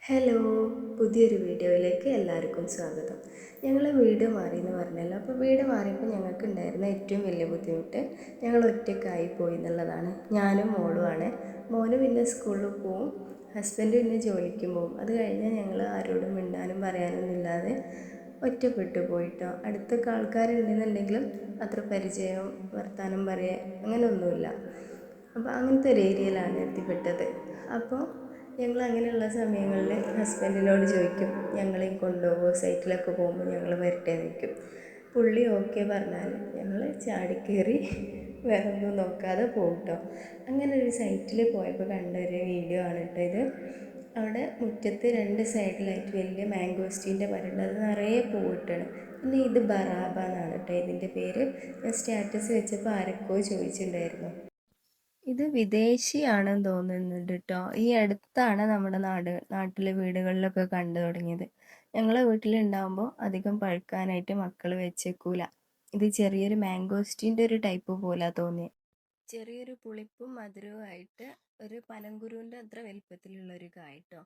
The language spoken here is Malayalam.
ഹലോ, പുതിയൊരു വീഡിയോയിലേക്ക് എല്ലാവർക്കും സ്വാഗതം. ഞങ്ങൾ വീട് മാറി എന്ന് പറഞ്ഞല്ലോ. അപ്പോൾ വീട് മാറിയപ്പോൾ ഞങ്ങൾക്ക് ഉണ്ടായിരുന്ന ഏറ്റവും വലിയ ബുദ്ധിമുട്ട് ഞങ്ങൾ ഒറ്റയ്ക്കായി പോയി എന്നുള്ളതാണ്. ഞാനും മോളുമാണ്. മോന് പിന്നെ സ്കൂളിൽ പോവും, ഹസ്ബൻഡ് പിന്നെ ജോലിക്കും പോവും. അത് കഴിഞ്ഞാൽ ഞങ്ങൾ ആരോടും മിണ്ടാനും പറയാനൊന്നും ഇല്ലാതെ ഒറ്റപ്പെട്ടു പോയിട്ടോ. അടുത്തൊക്കെ ആൾക്കാരുണ്ടെന്നുണ്ടെങ്കിലും അത്ര പരിചയം വർത്താനം പറയുക അങ്ങനെയൊന്നുമില്ല. അപ്പോൾ അങ്ങനത്തെ ഒരു ഏരിയയിലാണ് എത്തിപ്പെട്ടത്. അപ്പോൾ ഞങ്ങൾ അങ്ങനെയുള്ള സമയങ്ങളിൽ ഹസ്ബൻഡിനോട് ചോദിക്കും, ഞങ്ങളെയും കൊണ്ടുപോകുമോ, സൈറ്റിലൊക്കെ പോകുമ്പോൾ ഞങ്ങൾ വരട്ടെ എന്ന് ചോദിക്കും. പുള്ളി ഓക്കെ പറഞ്ഞാൽ ഞങ്ങൾ ചാടിക്കയറി വേറെ ഒന്നും നോക്കാതെ പോകും കേട്ടോ. അങ്ങനെ ഒരു സൈറ്റിൽ പോയപ്പോൾ കണ്ട ഒരു വീഡിയോ ആണ് കേട്ടോ ഇത്. അവിടെ മുറ്റത്ത് രണ്ട് സൈഡിലായിട്ട് വലിയ മാംഗോസ്റ്റീൻ്റെ മരമുണ്ട്, അത് നിറയെ പൂവിട്ടാണ്. പിന്നെ ഇത് ബറാബ എന്നാണ് കേട്ടോ ഇതിൻ്റെ പേര്. ഞാൻ സ്റ്റാറ്റസ് വെച്ചപ്പോൾ ആരൊക്കെയോ ചോദിച്ചിട്ടുണ്ടായിരുന്നു. ഇത് വിദേശിയാണെന്ന് തോന്നുന്നുണ്ട് കേട്ടോ. ഈ അടുത്താണ് നമ്മുടെ നാട്ടിലെ വീടുകളിലൊക്കെ കണ്ടു തുടങ്ങിയത്. ഞങ്ങളെ വീട്ടിലുണ്ടാകുമ്പോൾ അധികം പഴുക്കാനായിട്ട് മക്കൾ വെച്ചേക്കൂല. ഇത് ചെറിയൊരു മാംഗോസ്റ്റീൻ്റെ ഒരു ടൈപ്പ് പോലെ തോന്നി. ചെറിയൊരു പുളിപ്പും മധുരവും ആയിട്ട് ഒരു പനങ്കുരുവിൻ്റെ അത്ര വലിപ്പത്തിലുള്ള ഒരു കായ് കേട്ടോ.